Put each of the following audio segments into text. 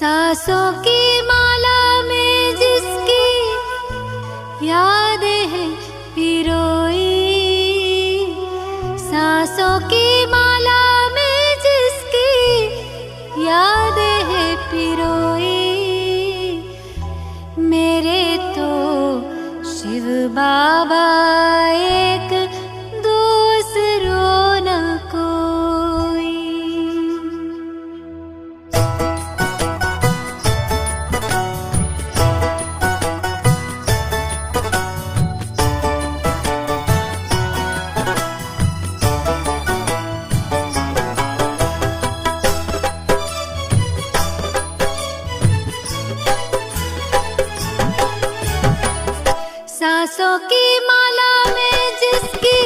सांसों की माला में जिसकी यादें हैं पिरोई, सांसों की माला में जिसकी यादें हैं पिरोई, मेरे तो शिव बाबा एक दूसरो न कोई। सांसों की माला में जिसकी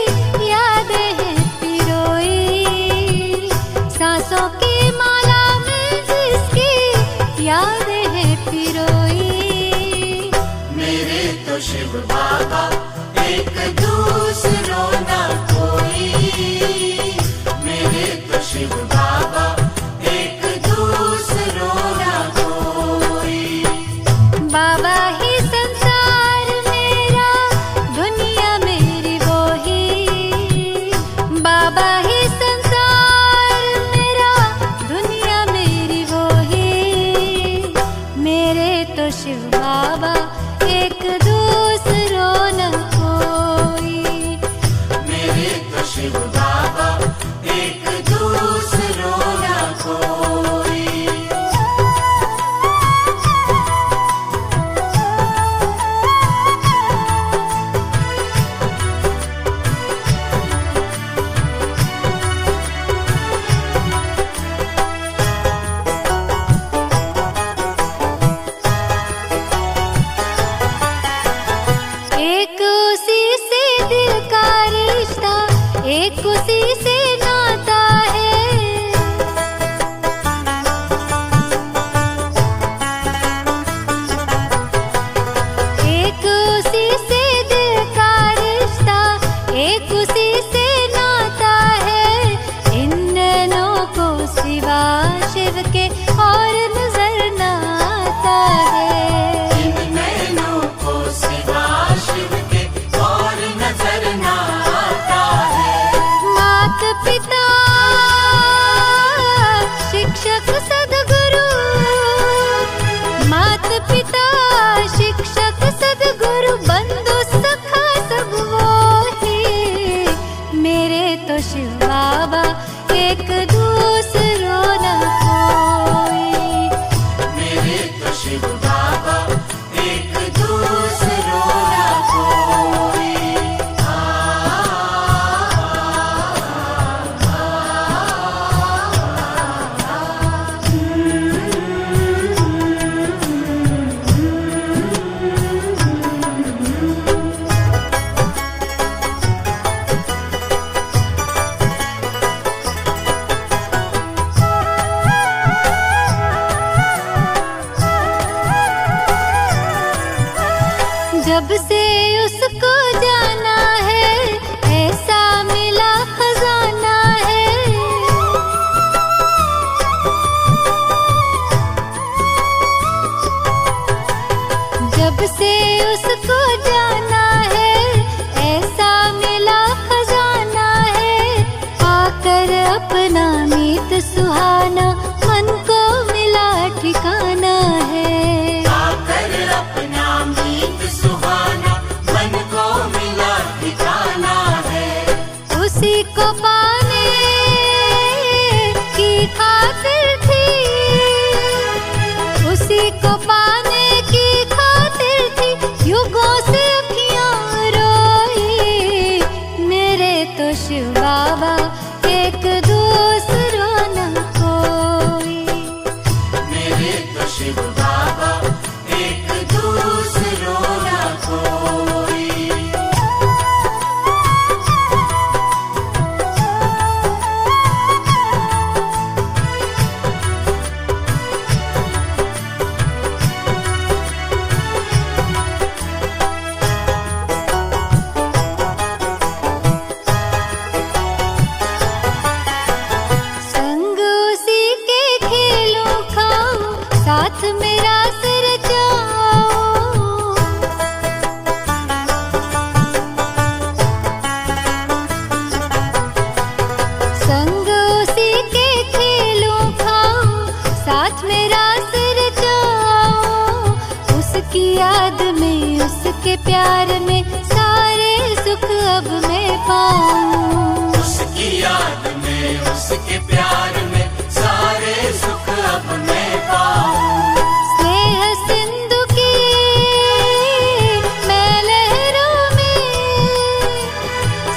यादें हैं पिरोई, सांसों की माला में जिसकी यादें हैं पिरोई, मेरे तो शिव बाबा एक दूसरो ना कोई, मेरे तो शिव बाबा एक दूसरो ना कोई। बाबा ही संसार मेरा, दुनिया मेरी वो ही, बाबा ही संसार मेरा, दुनिया मेरी वो ही, मेरे तो शिव बाबा एक दूसरो न कोई, मेरे तो शिव बाबा एक दूसरो ना कोई। एक उसी से दिल का रिश्ता, एक उसी से नाता है, एक उसी से दिल का रिश्ता, एक उसी से नाता है, इन नैनों को सिवा शिव के और नजर न आता है। इन नैनों को सिवा शिव के और नजर ना आता है। मात पिता शिक्षक सद्गुरु, मात पिता शिक्षक सद्गुरु, बंधु सखा सब वो ही, मेरे तो शिव बाबा एक दूसरो न कोई, मेरे तो शिव बाबा एक दूसरो ना कोई। जब से उसको जाना है ऐसा मिला खजाना है, जब से उसको जाना है ऐसा मिला खजाना है, आकर अपना मीत सुहाना मन को मिला ठिकाना है, आकर अपना मीत सुहाना मन को मिला ठिकाना है। उसी को पाने की खातिर थी, उसी को पाने की खातिर थी, युगों से अखियां रोई, मेरे तो शिव बाबा एक दूसरो न कोई, मेरे तो शिव बाबा याद में, उसके प्यार में सारे सुख अब मैं पाऊं। उसकी याद में, उसके प्यार में सारे सुख अब मैं पाऊं। स्नेह सिंधु की मैं लहरों में,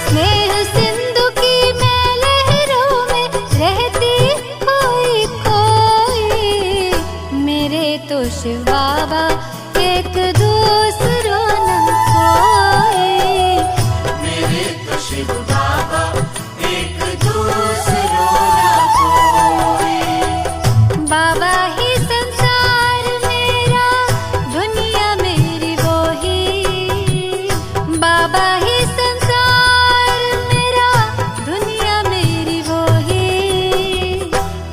स्नेह सिंधु की मैं लहरों में रहती खोई खोई। मेरे तो शिव बाबा एक दूसरों न कोई। मेरे तो शिव बाबा एक दूसरों न कोई। बाबा ही संसार मेरा, दुनिया मेरी वो ही। बाबा ही संसार मेरा, दुनिया मेरी वो ही।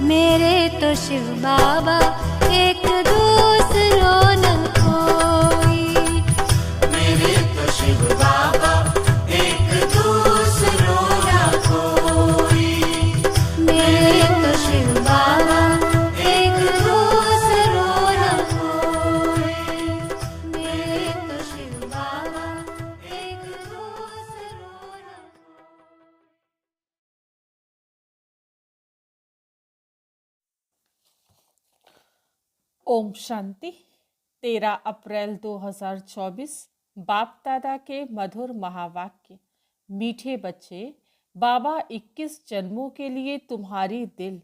मेरे तो शिव बाबा एक दूसरों न कोई। मेरे तो शिव बाबा एक दूसरों न कोई। मेरे तो शिव बाबा एक दूसरों न कोई। मेरे तो शिव बाबा एक दूसरों न कोई। ओम शांति। 13 अप्रैल 2024 बाप दादा के मधुर महावाक्य। मीठे बच्चे, बाबा 21 जन्मों के लिए तुम्हारी दिल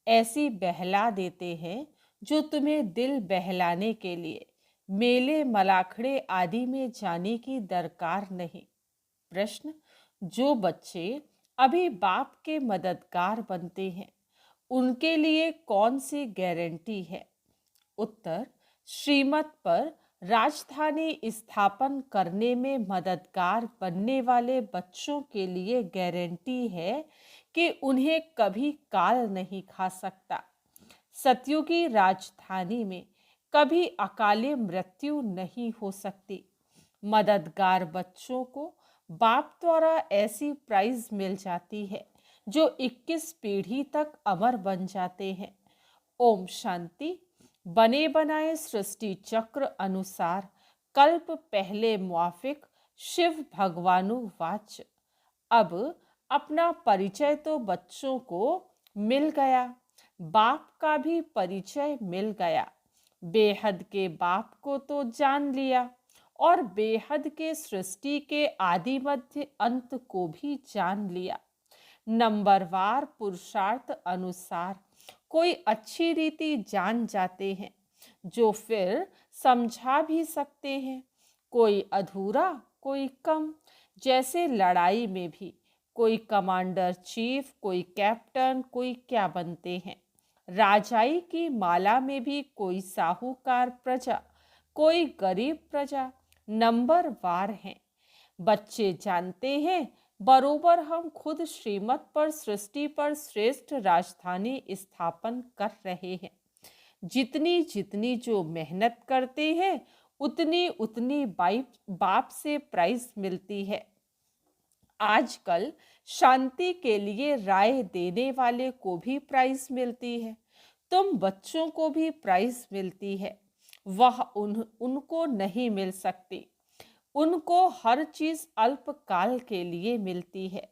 ऐसी बहला देते हैं जो तुम्हें दिल बहलाने के लिए मेले मलाखड़े आदि में जाने की दरकार नहीं। प्रश्न: जो बच्चे अभी बाप के मददगार बनते हैं उनके लिए कौन सी गारंटी है? उत्तर: श्रीमत पर राजधानी स्थापन करने में मददगार बनने वाले बच्चों के लिए गारंटी है कि उन्हें कभी काल नहीं खा सकता। सतयुगी राजधानी में कभी अकाले मृत्यु नहीं हो सकती। मददगार बच्चों को बाप द्वारा ऐसी प्राइज मिल जाती है जो 21 पीढ़ी तक अमर बन जाते हैं। ओम शांति। बने बनाए सृष्टि चक्र अनुसार कल्प पहले मुआफिक शिव भगवानुवाच। अब अपना परिचय तो बच्चों को मिल गया, बाप का भी परिचय मिल गया। बेहद के बाप को तो जान लिया और बेहद के सृष्टि के आदि मध्य अंत को भी जान लिया। नंबरवार पुरुषार्थ अनुसार कोई अच्छी रीति जान जाते हैं जो फिर समझा भी सकते हैं, कोई अधूरा कोई कम। जैसे लड़ाई में भी कोई कमांडर चीफ, कोई कैप्टन, कोई क्या बनते हैं। राजाई की माला में भी कोई साहूकार प्रजा, कोई गरीब प्रजा नंबरवार हैं। बच्चे जानते हैं बरोबर हम खुद श्रीमत पर सृष्टि पर श्रेष्ठ राजधानी स्थापन कर रहे हैं। जितनी जितनी जो मेहनत करते हैं उतनी उतनी बाप से प्राइज मिलती है। आजकल शांति के लिए राय देने वाले को भी प्राइज मिलती है, तुम बच्चों को भी प्राइज मिलती है। वह उनको नहीं मिल सकती, उनको हर चीज अल्पकाल के लिए मिलती है।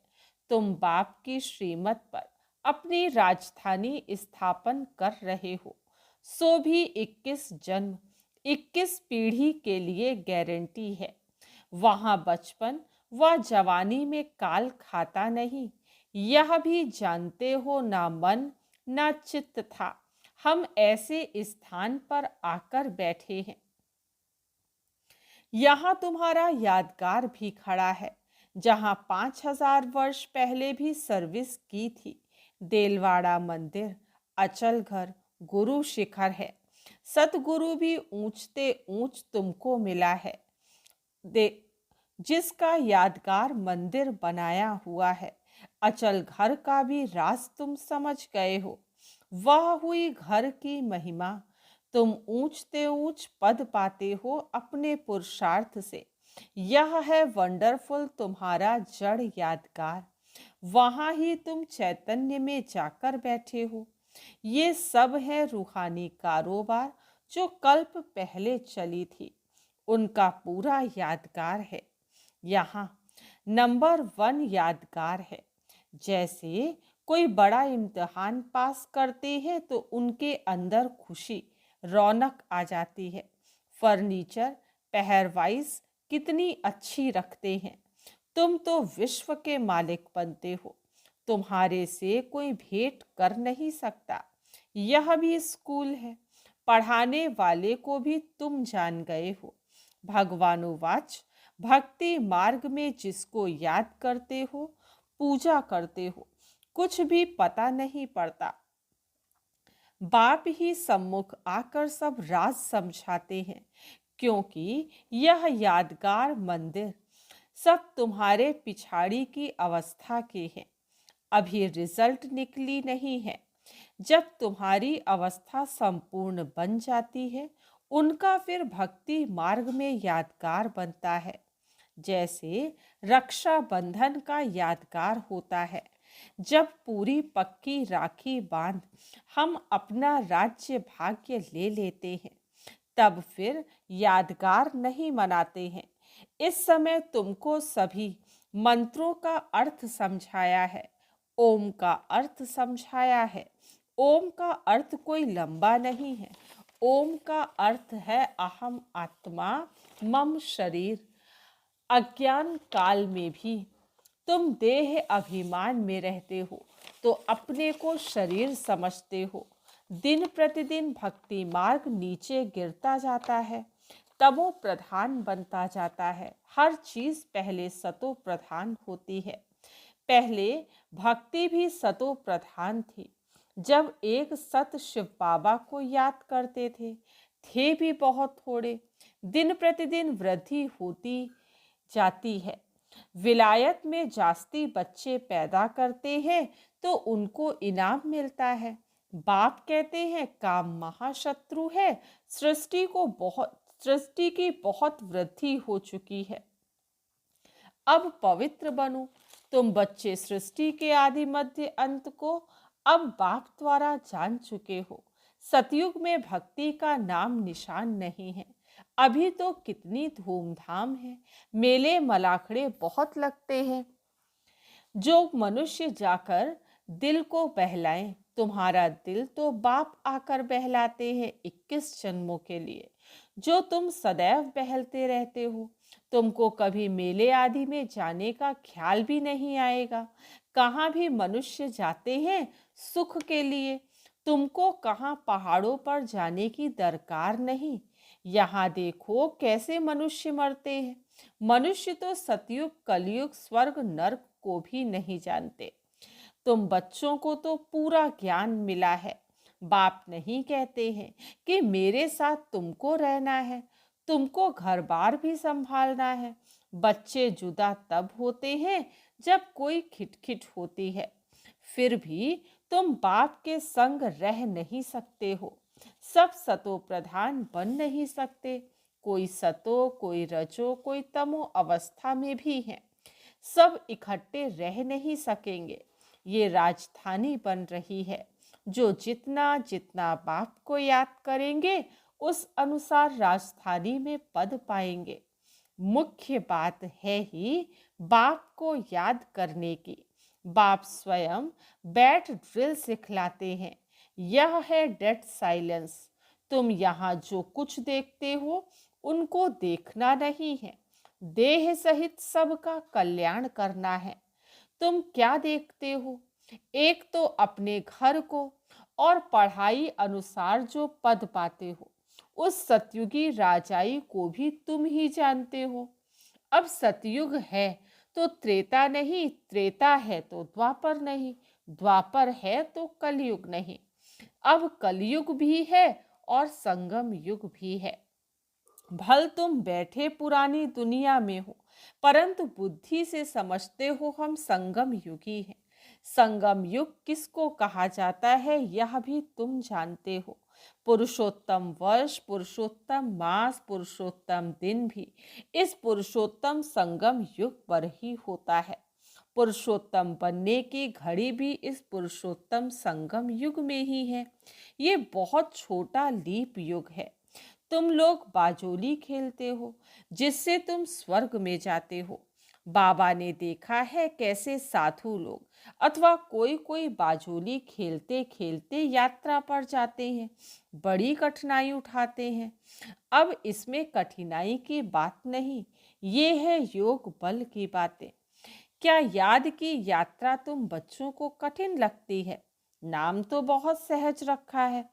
तुम बाप की श्रीमत पर अपनी राजधानी स्थापन कर रहे हो, सो भी 21 जन्म 21 पीढ़ी के लिए गारंटी है। वहां बचपन व जवानी में काल खाता नहीं, यह भी जानते हो। ना मन ना चित्त था, हम ऐसे स्थान पर आकर बैठे हैं। यहाँ तुम्हारा यादगार भी खड़ा है जहाँ 5000 वर्ष पहले भी सर्विस की थी। देलवाड़ा मंदिर, अचल घर, गुरु शिखर है। सतगुरु भी ऊंचते ऊंच तुमको मिला है, जिसका यादगार मंदिर बनाया हुआ है। अचल घर का भी राज तुम समझ गए हो, वह हुई घर की महिमा। तुम ऊंचते ऊंच पद पाते हो अपने पुरुषार्थ से। यह है वंडरफुल तुम्हारा जड़ यादगार। वहां ही तुम चैतन्य में जाकर बैठे हो। ये सब है रूहानी कारोबार जो कल्प पहले चली थी। उनका पूरा यादगार है। यहाँ नंबर 1 यादगार है। जैसे कोई बड़ा इम्तिहान पास करते हैं तो उनके अंदर खुशी, रौनक आ जाती है। फर्नीचर, पहरवाइज कितनी अच्छी रखते हैं। तुम तो विश्व के मालिक बनते हो। तुम्हारे से कोई भेंट कर नहीं सकता। यह भी स्कूल है। पढ़ाने वाले को भी तुम जान गए हो। भगवानुवाच, भक्ति मार्ग में जिसको याद करते हो, पूजा करते हो, कुछ भी पता नहीं पड़ता। बाप ही सम्मुख आकर सब राज समझाते हैं, क्योंकि यह यादगार मंदिर सब तुम्हारे पिछाड़ी की अवस्था के हैं। अभी रिजल्ट निकली नहीं है। जब तुम्हारी अवस्था संपूर्ण बन जाती है, उनका फिर भक्ति मार्ग में यादगार बनता है। जैसे रक्षा बंधन का यादगार होता है। जब पूरी पक्की राखी बांध हम अपना राज्य भाग्य ले लेते हैं, तब फिर यादगार नहीं मनाते हैं। इस समय तुमको सभी मंत्रों का अर्थ समझाया है। ओम का अर्थ समझाया है। ओम का अर्थ कोई लंबा नहीं है। ओम का अर्थ है अहम आत्मा मम शरीर। अज्ञान काल में भी तुम देह अभिमान में रहते हो तो अपने को शरीर समझते हो। दिन प्रतिदिन भक्ति मार्ग नीचे गिरता जाता है, तमो प्रधान बनता जाता है। हर चीज पहले सतो प्रधान होती है। पहले भक्ति भी सतो प्रधान थी। जब एक सत शिव बाबा को याद करते थे भी बहुत थोड़े। दिन प्रतिदिन वृद्धि होती जाती है। विलायत में जास्ती बच्चे पैदा करते हैं तो उनको इनाम मिलता है। बाप कहते हैं काम महाशत्रु है। सृष्टि की बहुत वृद्धि हो चुकी है। अब पवित्र बनो। तुम बच्चे सृष्टि के आदि मध्य अंत को अब बाप द्वारा जान चुके हो। सतयुग में भक्ति का नाम निशान नहीं है। अभी तो कितनी धूमधाम है। मेले मलाखड़े बहुत लगते हैं। जो मनुष्य जाकर दिल को बहलाएं, तुम्हारा दिल तो बाप आकर बहलाते हैं 21 जन्मों के लिए, जो तुम सदैव बहलते रहते हो। तुमको कभी मेले आदि में जाने का ख्याल भी नहीं आएगा। कहाँ भी मनुष्य जाते हैं सुख के लिए। तुमको कहाँ पहाड़ों पर जाने की दरकार नहीं। यहाँ देखो कैसे मनुष्य मरते हैं। मनुष्य तो सतयुग, कलयुग, स्वर्ग, नर्क को भी नहीं जानते। तुम बच्चों को तो पूरा ज्ञान मिला है। बाप नहीं कहते हैं कि मेरे साथ तुमको रहना है, तुमको घर बार भी संभालना है। बच्चे जुदा तब होते हैं जब कोई खिटखिट होती है। फिर भी तुम बाप के संग रह नहीं सकते हो। सब सतो प्रधान बन नहीं सकते। कोई सतो, कोई रजो, कोई तमो अवस्था में भी है। सब इकट्ठे रह नहीं सकेंगे। ये राजधानी बन रही है। जो जितना जितना बाप को याद करेंगे उस अनुसार राजधानी में पद पाएंगे। मुख्य बात है ही बाप को याद करने की। बाप स्वयं बैठ ड्रिल सिखलाते हैं। यह है डेड साइलेंस। तुम यहाँ जो कुछ देखते हो उनको देखना नहीं है। देह सहित सबका कल्याण करना है। तुम क्या देखते हो? एक तो अपने घर को और पढ़ाई अनुसार जो पद पाते हो, उस सतयुगी राजाई को भी तुम ही जानते हो। अब सतयुग है तो त्रेता नहीं, त्रेता है तो द्वापर नहीं, द्वापर है तो कलयुग नहीं। अब कलयुग भी है और संगम युग भी है। भल तुम बैठे पुरानी दुनिया में हो, परंतु बुद्धि से समझते हो हम संगम युगी हैं। संगम युग किसको कहा जाता है यह भी तुम जानते हो। पुरुषोत्तम वर्ष, पुरुषोत्तम मास, पुरुषोत्तम दिन भी इस पुरुषोत्तम संगम युग पर ही होता है। पुरुषोत्तम बनने की घड़ी भी इस पुरुषोत्तम संगम युग में ही है। ये बहुत छोटा लीप युग है। तुम लोग बाजोली खेलते हो जिससे तुम स्वर्ग में जाते हो। बाबा ने देखा है कैसे साधु लोग अथवा कोई कोई बाजोली खेलते खेलते यात्रा पर जाते हैं, बड़ी कठिनाई उठाते हैं। अब इसमें कठिनाई की बात नहीं, ये है योग बल की बातें। क्या याद की यात्रा तुम बच्चों को कठिन लगती है? नाम तो बहुत सहज रखा है,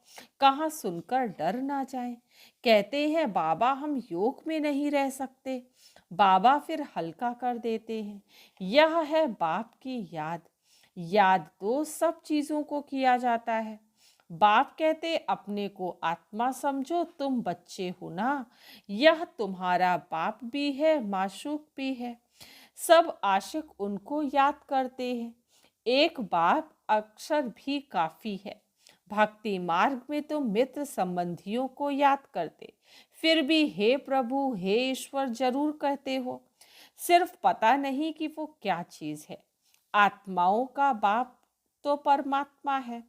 कहाँ सुनकर डर ना जाए। कहते हैं बाबा हम योग में नहीं रह सकते, बाबा फिर हल्का कर देते हैं। यह है बाप की याद। याद तो सब चीजों को किया जाता है। बाप कहते अपने को आत्मा समझो, तुम बच्चे हो ना। यह तुम्हारा बाप भी है, माशूक भी है। सब आशिक उनको याद करते हैं। एक बाप अक्षर भी काफी है। भक्ति मार्ग में तो मित्र संबंधियों को याद करते, फिर भी हे प्रभु हे ईश्वर जरूर कहते हो। सिर्फ पता नहीं कि वो क्या चीज है। आत्माओं का बाप तो परमात्मा है,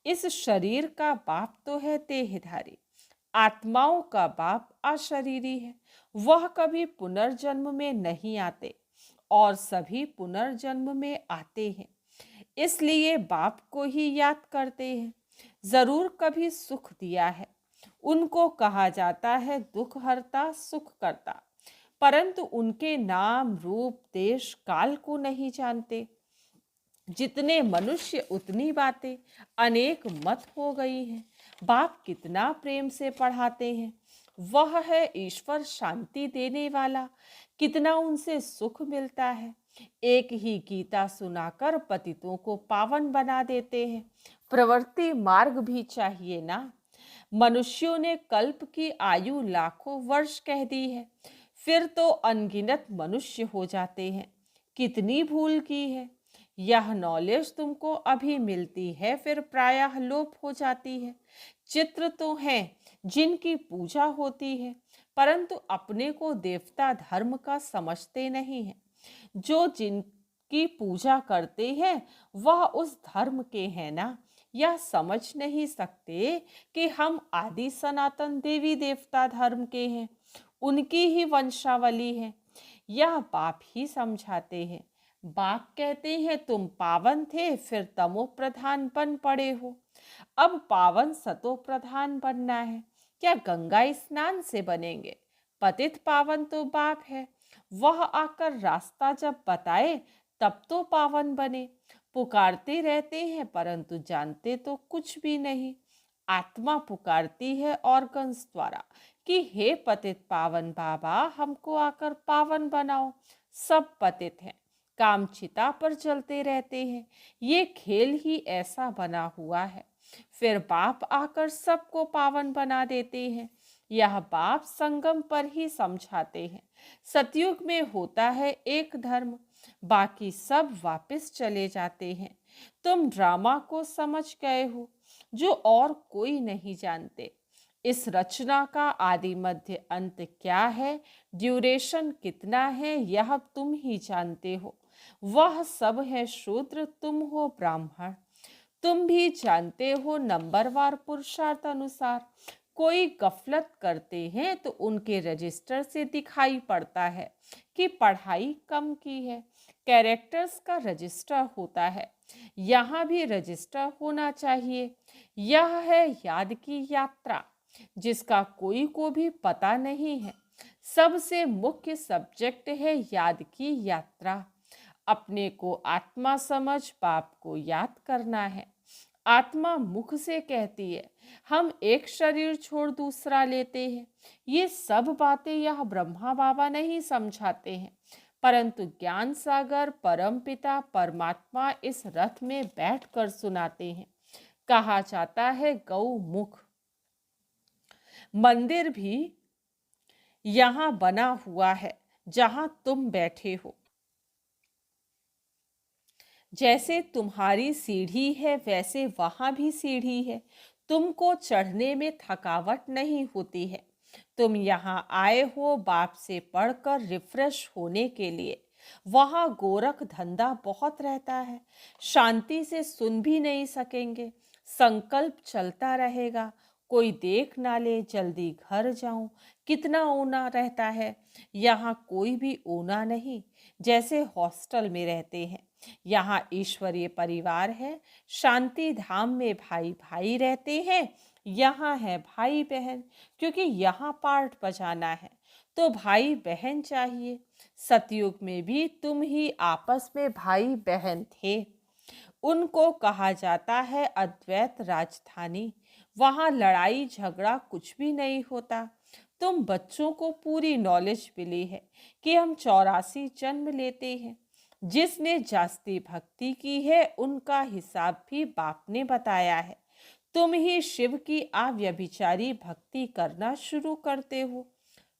इस शरीर का बाप तो है देहधारी। आत्माओं का बाप अशरीरी है, वह कभी पुनर्जन्म में नहीं आते और सभी पुनर्जन्म में आते हैं, इसलिए बाप को ही याद करते हैं। जरूर कभी सुख दिया है, उनको कहा जाता है दुख हरता सुख करता, परंतु उनके नाम रूप देश काल को नहीं जानते। जितने मनुष्य उतनी बातें, अनेक मत हो गई हैं। बाप कितना प्रेम से पढ़ाते हैं। वह है ईश्वर शांति देने वाला, कितना उनसे सुख मिलता है। एक ही गीता सुनाकर पतितों को पावन बना देते हैं। प्रवृत्ति मार्ग भी चाहिए ना। मनुष्यों ने कल्प की आयु लाखों वर्ष कह दी है, फिर तो अनगिनत मनुष्य हो जाते हैं। कितनी भूल की है। यह नॉलेज तुमको अभी मिलती है, फिर प्रायः लोप हो जाती है। चित्र तो हैं जिनकी पूजा होती है, परंतु अपने को देवता धर्म का समझते नहीं है। जो जिनकी पूजा करते हैं वह उस धर्म के हैं ना। यह समझ नहीं सकते कि हम आदि सनातन देवी देवता धर्म के हैं, उनकी ही वंशावली है। यह बाप ही समझाते हैं। बाप कहते हैं तुम पावन थे, फिर तमो प्रधान बन पड़े हो। अब पावन सतो प्रधान बनना है। क्या गंगा स्नान से बनेंगे? पतित पावन तो बाप है, वह आकर रास्ता जब बताए तब तो पावन बने। पुकारते रहते हैं परंतु जानते तो कुछ भी नहीं। आत्मा पुकारती है ऑर्गन्स द्वारा कि हे पतित पावन बाबा हमको आकर पावन बनाओ। सब पतित हैं, कामचिता पर चलते रहते हैं। ये खेल ही ऐसा बना हुआ है। फिर बाप आकर सबको पावन बना देते हैं। यह बाप संगम पर ही समझाते हैं। सतयुग में होता है एक धर्म, बाकी सब वापस चले जाते हैं। तुम ड्रामा को समझ गए हो जो और कोई नहीं जानते। इस रचना का आदि मध्य अंत क्या है, ड्यूरेशन कितना है, यह तुम ही जानते हो। वह सब है शूद्र, तुम हो ब्राह्मण। तुम भी जानते हो नंबरवार पुरुषार्थ अनुसार। कोई गफलत करते हैं तो उनके रजिस्टर से दिखाई पड़ता है कि पढ़ाई कम की है। कैरेक्टर्स का रजिस्टर होता है, यहाँ भी रजिस्टर होना चाहिए। यह है याद की यात्रा, जिसका कोई को भी पता नहीं है। सबसे मुख्य सब्जेक्ट है याद की यात्रा। अपने को आत्मा समझ बाप को याद करना है। आत्मा मुख से कहती है हम एक शरीर छोड़ दूसरा लेते हैं। ये सब बातें यह ब्रह्मा बाबा नहीं समझाते हैं, परंतु ज्ञान सागर परम पिता परमात्मा इस रथ में बैठकर सुनाते हैं। कहा जाता है गौ मुख। मंदिर भी यहाँ बना हुआ है जहाँ तुम बैठे हो। जैसे तुम्हारी सीढ़ी है वैसे वहाँ भी सीढ़ी है। तुमको चढ़ने में थकावट नहीं होती है। तुम यहाँ आए हो बाप से पढ़कर रिफ्रेश होने के लिए। वहाँ गोरख धंधा बहुत रहता है, शांति से सुन भी नहीं सकेंगे। संकल्प चलता रहेगा, कोई देख ना ले, जल्दी घर जाऊं। कितना ऊना रहता है, यहाँ कोई भी ऊना नहीं, जैसे हॉस्टल में रहते हैं। यहाँ ईश्वरीय परिवार है, शांति धाम में भाई भाई रहते हैं। यहाँ है भाई बहन, क्योंकि यहाँ पार्ट बजाना है तो भाई बहन चाहिए। सतयुग में भी तुम ही आपस में भाई बहन थे। उनको कहा जाता है अद्वैत राजधानी। वहाँ लड़ाई झगड़ा कुछ भी नहीं होता। तुम बच्चों को पूरी नॉलेज मिली है कि हम 84 जन्म लेते हैं। जिसने जास्ती भक्ति की है उनका हिसाब भी बाप ने बताया है। तुम ही शिव की अव्यभिचारी भक्ति करना शुरू करते हो,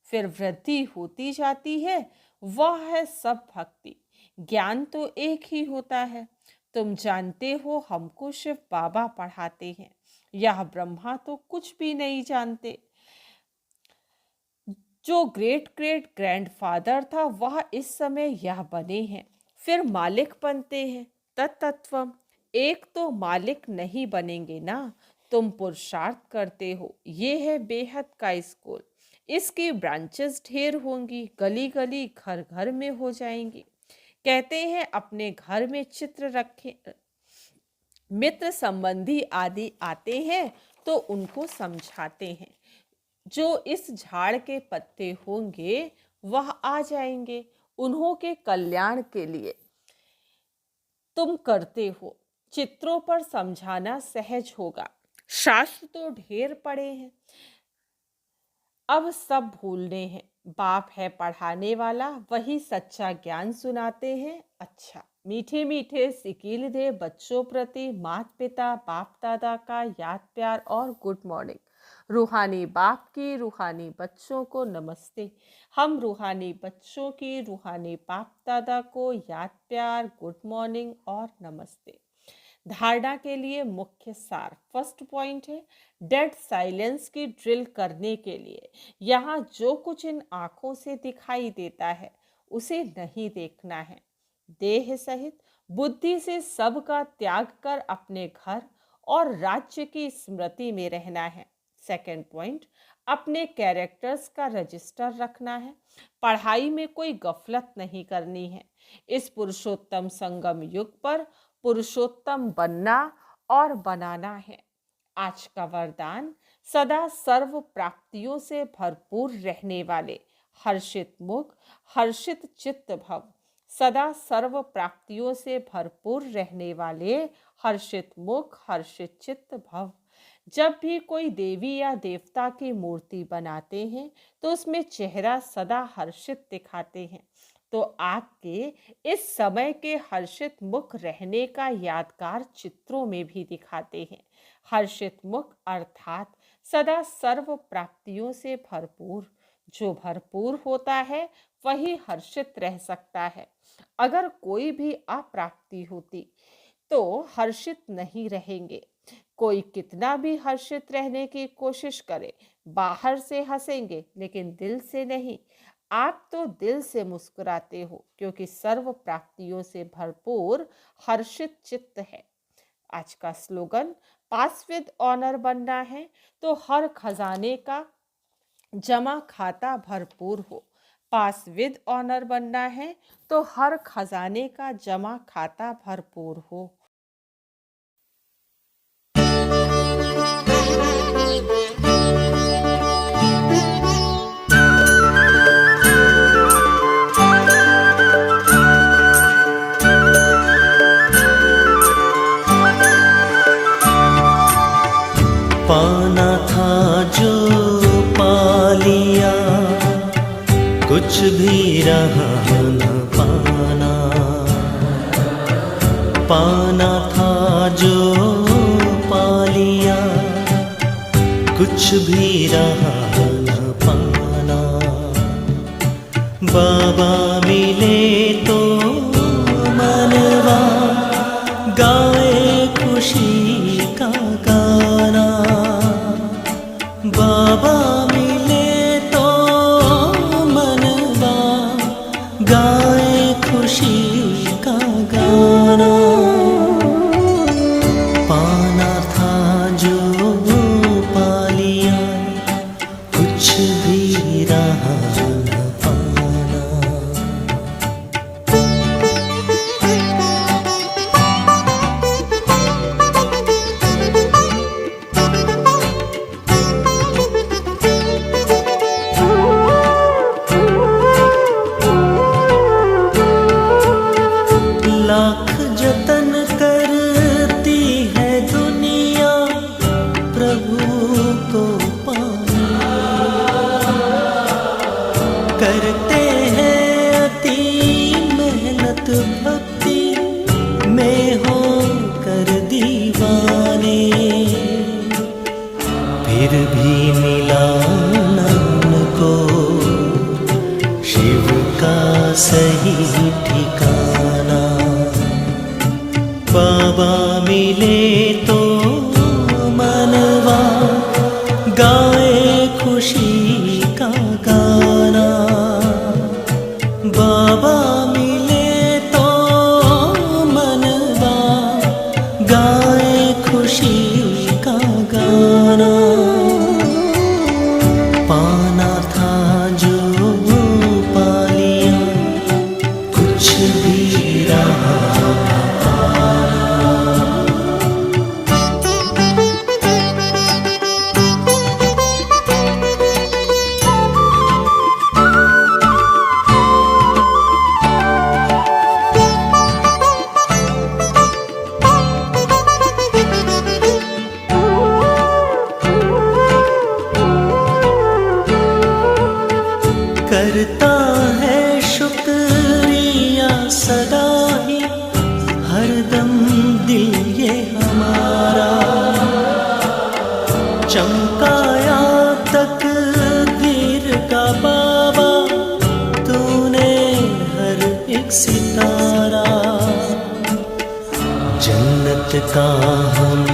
फिर वृद्धि होती जाती है। वह है सब भक्ति। ज्ञान तो एक ही होता है। तुम जानते हो हमको शिव बाबा पढ़ाते हैं। यह ब्रह्मा तो कुछ भी नहीं जानते। जो ग्रेट ग्रेट ग्रैंडफादर था वह इस समय यह बने हैं, फिर मालिक बनते हैं। तत्त्वम एक तो मालिक नहीं बनेंगे ना। तुम पुरुषार्थ करते हो। ये है बेहद का स्कूल। इसकी ब्रांचेस ढेर होंगी, गली गली घर घर में हो जाएंगी। कहते हैं अपने घर में चित्र रखें। मित्र संबंधी आदि आते हैं तो उनको समझाते हैं। जो इस झाड़ के पत्ते होंगे वह आ जाएंगे। उन्हों के कल्याण के लिए तुम करते हो। चित्रों पर समझाना सहज होगा। शास्त्र तो ढेर पड़े हैं, अब सब भूलने हैं। बाप है पढ़ाने वाला, वही सच्चा ज्ञान सुनाते हैं। अच्छा, मीठे मीठे सिकील दे बच्चों प्रति माता पिता बाप दादा का याद प्यार और गुड मॉर्निंग। रूहानी बाप की रूहानी बच्चों को नमस्ते। हम रूहानी बच्चों की रूहानी बाप दादा को याद प्यार गुड मॉर्निंग और नमस्ते। धारणा के लिए मुख्य सार फर्स्ट पॉइंट है डेड साइलेंस की ड्रिल करने के लिए। यहाँ जो कुछ इन आँखों से दिखाई देता है उसे नहीं देखना है। देह सहित बुद्धि से सब का त्याग कर अपने घर और राज्य की स्मृति में रहना है। सेकंड पॉइंट, अपने कैरेक्टर्स का रजिस्टर रखना है। पढ़ाई में कोई गफलत नहीं करनी है। इस पुरुषोत्तम संगम युग पर पुरुषोत्तम बनना और बनाना है। आज का वरदान, सदा सर्व प्राप्तियों से भरपूर रहने वाले हर्षित मुख हर्षित चित्त भव। सदा सर्व प्राप्तियों से भरपूर रहने वाले हर्षित मुख हर्षित चित्त भव। जब भी कोई देवी या देवता की मूर्ति बनाते हैं तो उसमें चेहरा सदा हर्षित दिखाते हैं। तो आपके इस समय के हर्षित मुख रहने का यादगार चित्रों में भी दिखाते हैं। हर्षित मुख अर्थात सदा सर्व प्राप्तियों से भरपूर। जो भरपूर होता है वही हर्षित रह सकता है। अगर कोई भी अप्राप्ति होती तो हर्षित नहीं रहेंगे। कोई कितना भी हर्षित रहने की कोशिश करे, बाहर से हंसेंगे लेकिन दिल से नहीं। आप तो दिल से मुस्कुराते हो क्योंकि सर्व प्राप्तियों से भरपूर हर्षित चित्त है। आज का स्लोगन, पास विद ऑनर बनना है तो हर खजाने का जमा खाता भरपूर हो। पास विद ऑनर बनना है तो हर खजाने का जमा खाता भरपूर हो। पाना था जो पा लिया, कुछ भी रहा न पाना। पाना था जो पा लिया, कुछ भी रहा न पाना। बाबा मिले तो मनवा गाए खुशी का गाना। बाबा मिले तो मनवा गाए खुशी का गाना। पाना था जो पा लिया, फिर भी मिला नन को शिव का सही ठिकाना। बाबा मिले तो मनवा गाए खुशी का गाना। बाबा मिले तो मनवा गाए खुशी का गाना। पाना था जो पा लिया, कुछ भी रहा करता है शुक्रिया सदा ही हरदम दिल ये हमारा। चमकाया तकदीर का बाबा तूने हर एक सितारा। जन्नत का हम